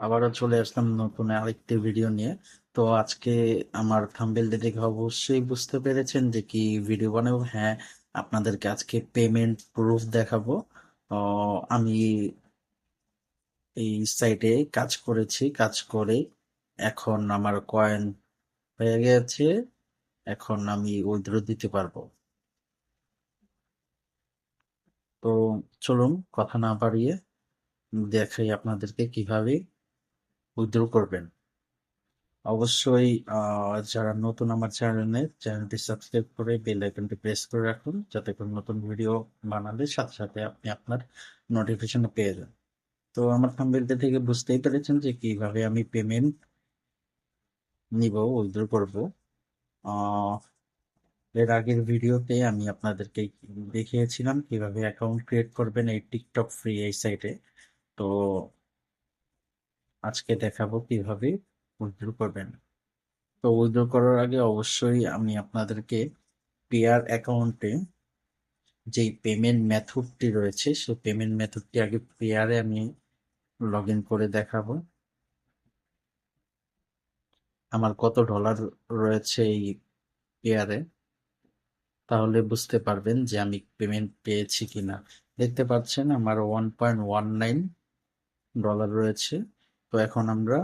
আবারও চলে আসলাম নতুন আরেকটি ভিডিও নিয়ে। তো আজকে আমার থাম্বনেল দেখে অবশ্যই বুঝতে পেরেছেন যে কি ভিডিও বানাবো। হ্যাঁ, আপনাদেরকে আজকে পেমেন্ট প্রুফ দেখাবো। আমি এই সাইটে কাজ করেছি, কাজ করে এখন আমার কয়েন হয়ে গেছে। এখন আমি উইথড্র দিতে পারবো। তো চলুন কথা না বাড়িয়ে দেখাই আপনাদেরকে কিভাবে উইথড্র করবেন। অবশ্যই যারা নতুন আমার চ্যানেলটি সাবস্ক্রাইব করে বেল আইকনটি প্রেস করে রাখুন, যাতে করে নতুন ভিডিও বানালে সাথে সাথে আপনি আপনার নোটিফিকেশন পেয়ে যান। তো আমার থাম্বনেলটা থেকে বুঝতেই পেরেছেন যে কিভাবে আমি পেমেন্ট নিব, উইথড্র করব। আহ, এর আগের ভিডিওতে আমি আপনাদেরকে দেখিয়েছিলাম কিভাবে অ্যাকাউন্ট ক্রিয়েট করবেন এই টিকটক ফ্রি এই সাইটে। তো আজকে দেখাবো কিভাবে উইথড্র করবেন। তো উইথড্র করার আগে অবশ্যই আমি আপনাদেরকে পেয়ার অ্যাকাউন্টে যেই পেমেন্ট মেথডটি রয়েছে সেই পেমেন্ট মেথডটি আগে পেয়ারে আমি লগ ইন করে দেখাবো আমার কত ডলার রয়েছে এই পেয়ারে। তাহলে বুঝতে পারবেন যে আমি পেমেন্ট পেয়েছি কিনা। দেখতে পাচ্ছেন আমার 1.19 ডলার রয়েছে। তো এখন আমরা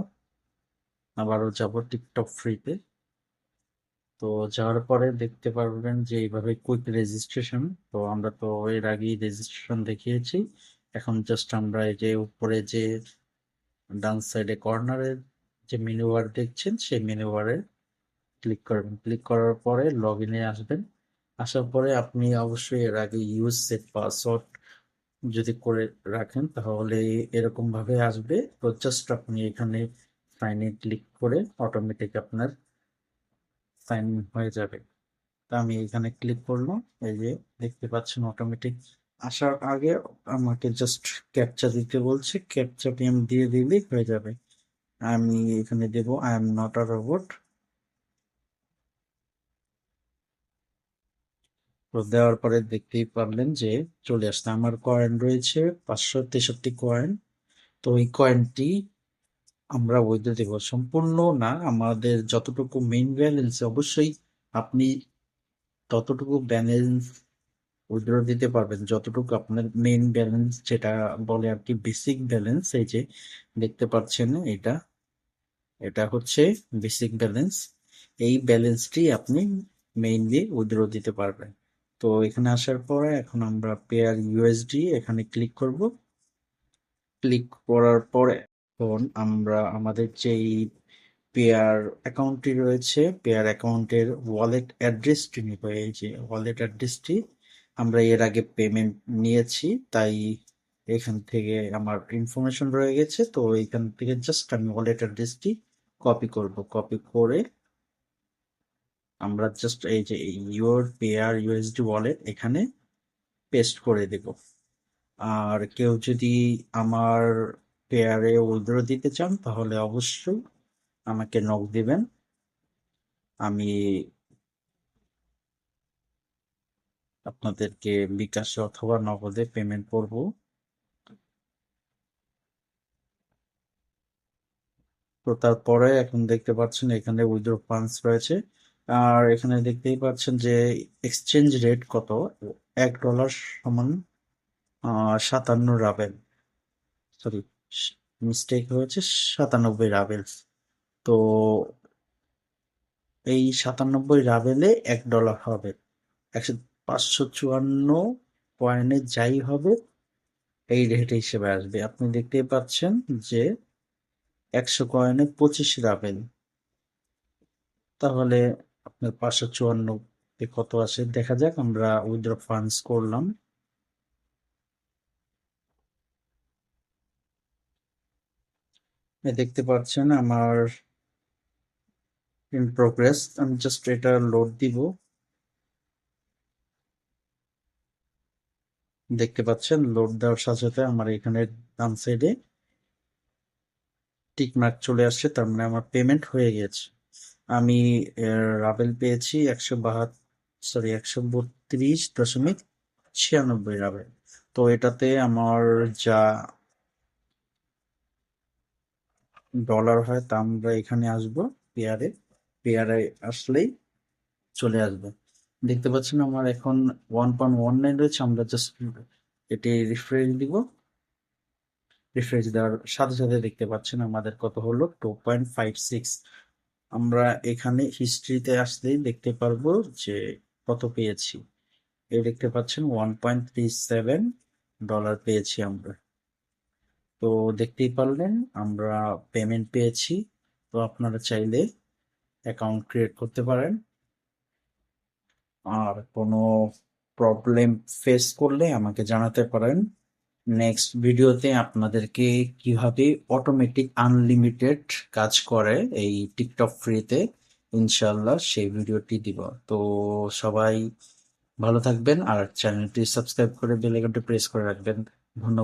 আবারও যাব টিকটক ফ্রিতে। তো যাওয়ার পরে দেখতে পারবেন যে এইভাবে কুইক রেজিস্ট্রেশন। তো আমরা তো এর আগেই রেজিস্ট্রেশন দেখিয়েছি। এখন জাস্ট আমরা এই যে উপরে যে ডান সাইডে কর্নারে যে মেনু বার দেখছেন সেই মেনু বারে ক্লিক করবেন। ক্লিক করার পরে লগ ইনে আসবেন। আসার পরে আপনি অবশ্যই এর আগে ইউজ সেট পাসওয়ার্ড যদি করে রাখেন তাহলে এরকম ভাবে আসবে। তো জাস্ট আপনি এখানে সাইন ইন ক্লিক করে অটোমেটিক আপনার সাইন ইন হয়ে যাবে। তা আমি এখানে ক্লিক করলাম। এই যে দেখতে পাচ্ছেন অটোমেটিক আসার আগে আমাকে জাস্ট ক্যাপচা দিতে বলছে। ক্যাপচাটি আমি দিয়ে দিলেই হয়ে যাবে। আমি এখানে দেব I am not a robot. তো দেওয়ার পরে দেখতেই পারলেন যে চলে আসছে। আমার কয়েন রয়েছে 563 কয়েন। তো এই কয়েনটি আমরা উইথড্র দেব, সম্পূর্ণ না, আমাদের যতটুকু মেইন ব্যালেন্স অবশ্যই আপনি ততটুকু ব্যালেন্স উইথড্র দিতে পারবেন যতটুকু আপনার মেইন ব্যালেন্স, যেটা বলে আর কি বেসিক ব্যালেন্স। এই যে দেখতে পাচ্ছেন এটা এটা হচ্ছে বেসিক ব্যালেন্স। এই ব্যালেন্সটি আপনি মেইনলি উইথড্র দিতে পারবেন। তো এখানে আসার পরে এখন আমরা পেয়ার ইউএসডি এখানে ক্লিক করব। ক্লিক করার পরে এখন আমরা আমাদের যেই পেয়ার অ্যাকাউন্টটি রয়েছে পেয়ার অ্যাকাউন্টের ওয়ালেট অ্যাড্রেসটি নিব। এই যে ওয়ালেট অ্যাড্রেসটি আমরা এর আগে পেমেন্ট নিয়েছি, তাই এখান থেকে আমার ইনফরমেশন রয়ে গেছে। তো এখান থেকে জাস্ট আমি ওয়ালেট অ্যাড্রেসটি কপি করব। কপি করে আমরা জাস্ট এই যে ইউর পেয়ার ইউএসডি ওয়ালেট এখানে পেস্ট করে দেব। আর কেউ যদি আমার পেয়ারে উইথড্র দিতে চান তাহলে অবশ্যই আমাকে নক দিবেন। আমি আপনাদেরকে বিকাশে অথবা নগদে পেমেন্ট করব। তো তারপরে এখন দেখতে পাচ্ছেন এখানে উইথড্র ফান্ডস রয়েছে। আর এখানে দেখতেই পাচ্ছেন যে এক্সচেঞ্জ রেট কত। $1 সমান 57 রাবেল। সরি, মিস্টেক হয়েছে, 97 রাবেল। তো এই 97 রাবেলে $1 হবে। 554 কয়েনে যাই হবে এই রেট হিসেবে আসবে। আপনি দেখতেই পাচ্ছেন যে 100 কয়েনে 25 রাবেল। তাহলে আপনার 554 কত আসে দেখা যাক। আমরা উইথড্র ফান্ডস করলাম। দেখতে পাচ্ছেন আমার ইন প্রোগ্রেস। আমি জাস্ট এটা লোড দিব। দেখতে পাচ্ছেন লোড দেওয়ার সাথে সাথে আমার এখানে ডান সাইডে টিক মার্ক চলে আসছে, তার মানে আমার পেমেন্ট হয়ে গেছে। আমি রাবেল পেয়েছি 132.96 রাবেল। তো এটাতে আমার যা ডলার হয় তা আমরা এখানে আসবো পেয়ারে। পেয়ারে আসলেই চলে আসবে। দেখতে পাচ্ছেন আমার এখন 1.19 রয়েছে। আমরা জাস্ট এটি রিফ্রেশ দিব। রিফ্রেশ দেওয়ার সাথে সাথে দেখতে পাচ্ছেন আমাদের কত হলো 2.56। আমরা এখানে হিস্ট্রিতে আসলেই দেখতে পারবো যে কত পেয়েছি। এই দেখতে পাচ্ছেন $1.37 পেয়েছি আমরা। তো দেখতেই পারলেন আমরা পেমেন্ট পেয়েছি। তো আপনারা চাইলে অ্যাকাউন্ট ক্রিয়েট করতে পারেন। আর কোনো প্রবলেম ফেস করলে আমাকে জানাতে পারেন। নেক্সট ভিডিওতে আপনাদেরকে কিভাবে অটোমেটিক আনলিমিটেড কাজ করে এই টিকটক ফ্রিতে, ইনশাল্লাহ সেই ভিডিওটি দিব। তো সবাই ভালো থাকবেন আর চ্যানেলটি সাবস্ক্রাইব করে বেল আইকনটি প্রেস করে রাখবেন। ধন্যবাদ।